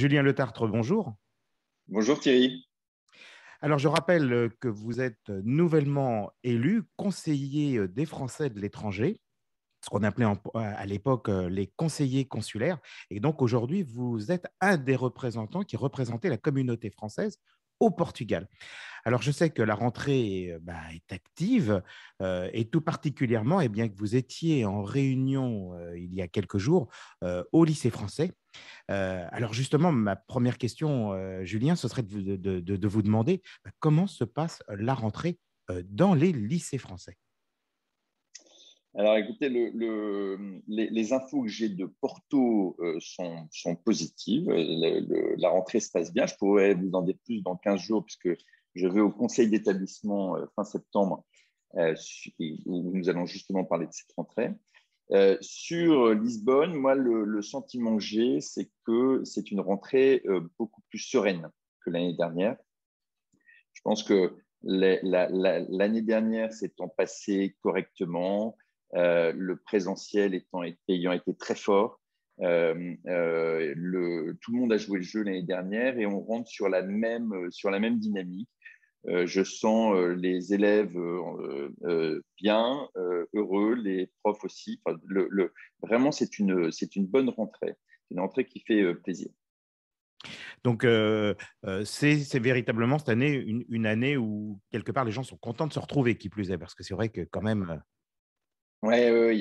Julien Letartre, bonjour. Bonjour Thierry. Alors, je rappelle que vous êtes nouvellement élu conseiller des Français de l'étranger, ce qu'on appelait à l'époque les conseillers consulaires. Et donc, aujourd'hui, vous êtes un des représentants qui représentait la communauté française au Portugal. Alors, je sais que la rentrée est active et tout particulièrement, eh bien, que vous étiez en réunion il y a quelques jours au lycée français. Alors justement, ma première question, Julien, ce serait de vous demander comment se passe la rentrée dans les lycées français. Alors écoutez, les infos que j'ai de Porto sont positives. La rentrée se passe bien. Je pourrais vous en dire plus dans 15 jours puisque je vais au conseil d'établissement fin septembre où nous allons justement parler de cette rentrée. Sur Lisbonne, moi, le sentiment que j'ai, c'est que c'est une rentrée beaucoup plus sereine que l'année dernière. Je pense que l'année dernière s'étant passée correctement, le présentiel ayant été très fort, tout le monde a joué le jeu l'année dernière et on rentre sur la même dynamique. Je sens les élèves bien, heureux, les profs aussi. Enfin, vraiment, c'est une bonne rentrée. C'est une rentrée qui fait plaisir. Donc, c'est véritablement cette année une année où, quelque part, les gens sont contents de se retrouver, qui plus est, parce que c'est vrai que quand même, Ouais, ouais, il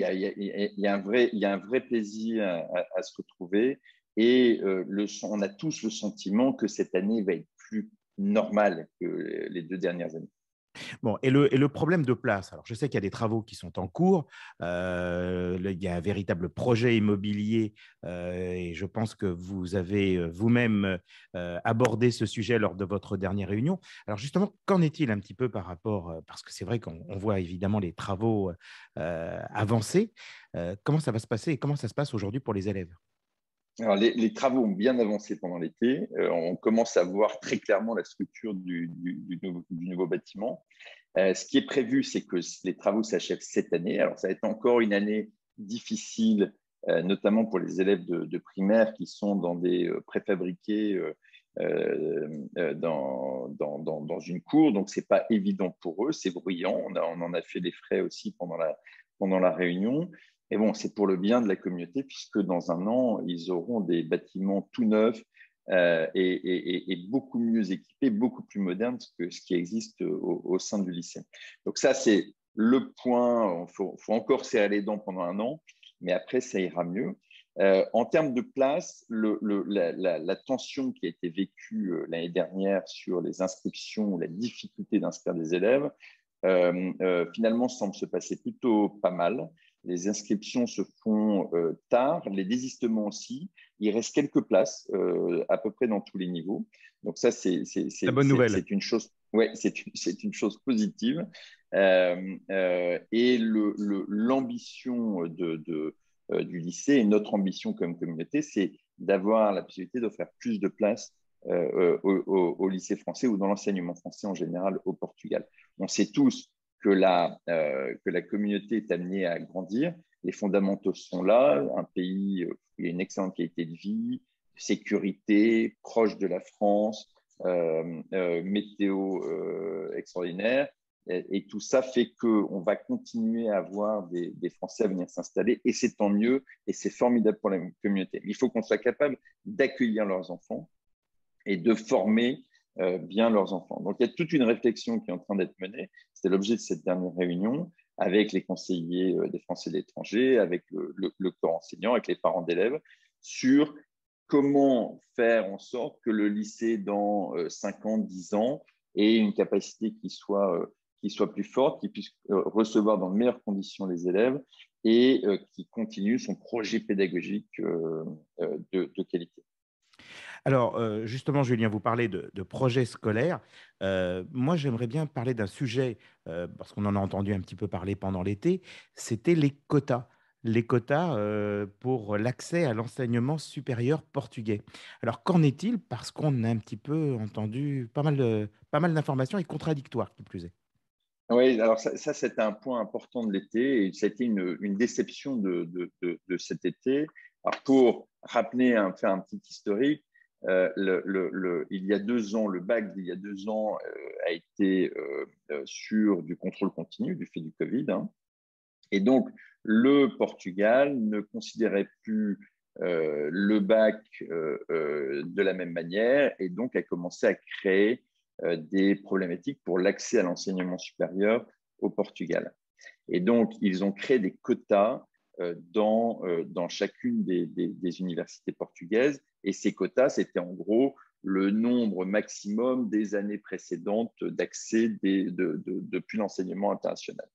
y a un vrai plaisir à se retrouver et on a tous le sentiment que cette année va être plus normale que les 2 dernières années. bon, et le problème de place, alors je sais qu'il y a des travaux qui sont en cours, il y a un véritable projet immobilier et je pense que vous avez vous-même abordé ce sujet lors de votre dernière réunion. Alors justement, qu'en est-il un petit peu par rapport, parce que c'est vrai qu'on voit évidemment les travaux avancer, comment ça va se passer et comment ça se passe aujourd'hui pour les élèves? Alors, les travaux ont bien avancé pendant l'été. On commence à voir très clairement la structure du nouveau bâtiment. Ce qui est prévu, c'est que les travaux s'achèvent cette année. Alors, ça va être encore une année difficile, notamment pour les élèves de primaire qui sont dans des préfabriqués dans une cour. Donc, ce n'est pas évident pour eux. C'est bruyant. On en a fait des frais aussi pendant la réunion. Et bon, c'est pour le bien de la communauté puisque dans un an, ils auront des bâtiments tout neufs et beaucoup mieux équipés, beaucoup plus modernes que ce qui existe au sein du lycée. Donc ça, c'est le point. Il faut encore serrer les dents pendant un an, mais après, ça ira mieux. En termes de place, la tension qui a été vécue l'année dernière sur les inscriptions, la difficulté d'inscrire des élèves, finalement, semble se passer plutôt pas mal. Les inscriptions se font tard, les désistements aussi. Il reste quelques places à peu près dans tous les niveaux. Donc ça, c'est La bonne nouvelle. une chose, ouais, c'est une chose positive. Et l'ambition du lycée et notre ambition comme communauté, c'est d'avoir la possibilité d'offrir plus de places au lycée français ou dans l'enseignement français en général au Portugal. On sait tous que la communauté est amenée à grandir. Les fondamentaux sont là, un pays où il y a une excellente qualité de vie, sécurité, proche de la France, météo extraordinaire. Et tout ça fait qu'on va continuer à avoir des Français à venir s'installer et c'est tant mieux et c'est formidable pour la communauté. Il faut qu'on soit capable d'accueillir leurs enfants et de former bien leurs enfants. Donc, il y a toute une réflexion qui est en train d'être menée. C'était l'objet de cette dernière réunion avec les conseillers des Français de l'étranger, avec le corps enseignant, avec les parents d'élèves, sur comment faire en sorte que le lycée, dans 5 ans, 10 ans, ait une capacité qui soit plus forte, qui puisse recevoir dans de meilleures conditions les élèves et qui continue son projet pédagogique de qualité. Alors, justement, Julien, vous parlez de projets scolaires. Moi, j'aimerais bien parler d'un sujet, parce qu'on en a entendu un petit peu parler pendant l'été, c'était les quotas. Les quotas pour l'accès à l'enseignement supérieur portugais. Alors, qu'en est-il? Parce qu'on a un petit peu entendu pas mal d'informations et contradictoires, qui plus est. Oui, alors ça c'était un point important de l'été et ça a été une déception de cet été. Alors pour rappeler, faire un petit historique, il y a 2 ans, le bac d'il y a 2 ans a été sur du contrôle continu du fait du Covid, hein. Et donc, le Portugal ne considérait plus le bac de la même manière et donc a commencé à créer des problématiques pour l'accès à l'enseignement supérieur au Portugal. Et donc, ils ont créé des quotas dans chacune des universités portugaises. Et ces quotas, c'était en gros le nombre maximum des années précédentes d'accès depuis l'enseignement international.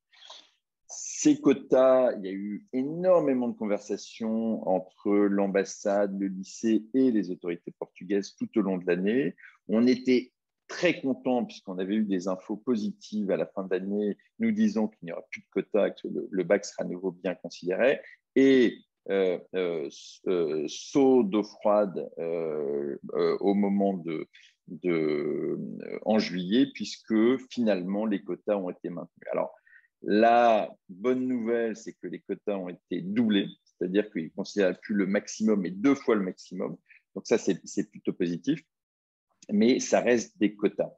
Ces quotas, il y a eu énormément de conversations entre l'ambassade, le lycée et les autorités portugaises tout au long de l'année. On était très contents puisqu'on avait eu des infos positives à la fin de l'année nous disant qu'il n'y aura plus de quotas, que le bac sera à nouveau bien considéré. Et saut d'eau froide au moment en juillet, puisque finalement les quotas ont été maintenus. Alors, la bonne nouvelle, c'est que les quotas ont été doublés, c'est-à-dire qu'ils ne considèrent plus le maximum, mais 2 fois le maximum. Donc ça, c'est plutôt positif, mais ça reste des quotas.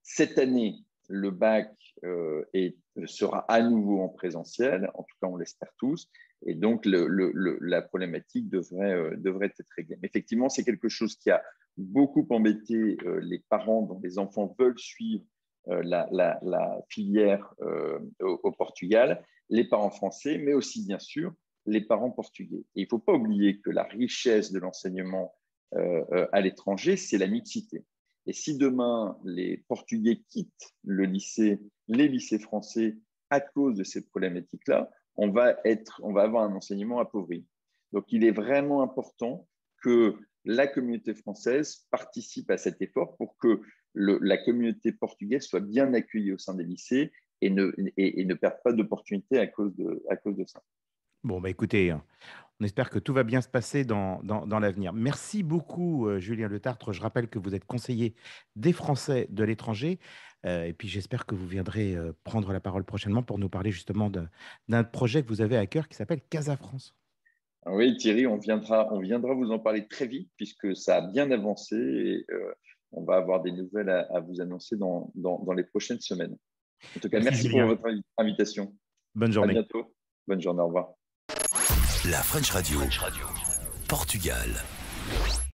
Cette année, le bac sera à nouveau en présentiel, en tout cas on l'espère tous, et donc la problématique devrait être réglée. Mais effectivement, c'est quelque chose qui a beaucoup embêté les parents dont les enfants veulent suivre la filière au Portugal, les parents français, mais aussi bien sûr les parents portugais. Et il ne faut pas oublier que la richesse de l'enseignement à l'étranger, c'est la mixité. Et si demain les Portugais quittent les lycées français à cause de ces problématiques-là, on va avoir un enseignement appauvri. Donc il est vraiment important que la communauté française participe à cet effort pour que la communauté portugaise soit bien accueillie au sein des lycées et ne perde pas d'opportunités à cause de ça. Bon, bah écoutez, on espère que tout va bien se passer dans l'avenir. Merci beaucoup, Julien Le Tartre. Je rappelle que vous êtes conseiller des Français de l'étranger. Et puis, j'espère que vous viendrez prendre la parole prochainement pour nous parler justement d'un projet que vous avez à cœur qui s'appelle Casa France. Oui, Thierry, on viendra vous en parler très vite puisque ça a bien avancé et on va avoir des nouvelles à vous annoncer dans les prochaines semaines. En tout cas, Merci, merci pour Julien. votre invitation. Bonne À journée. bientôt. Bonne journée, au revoir. La French Radio. Portugal.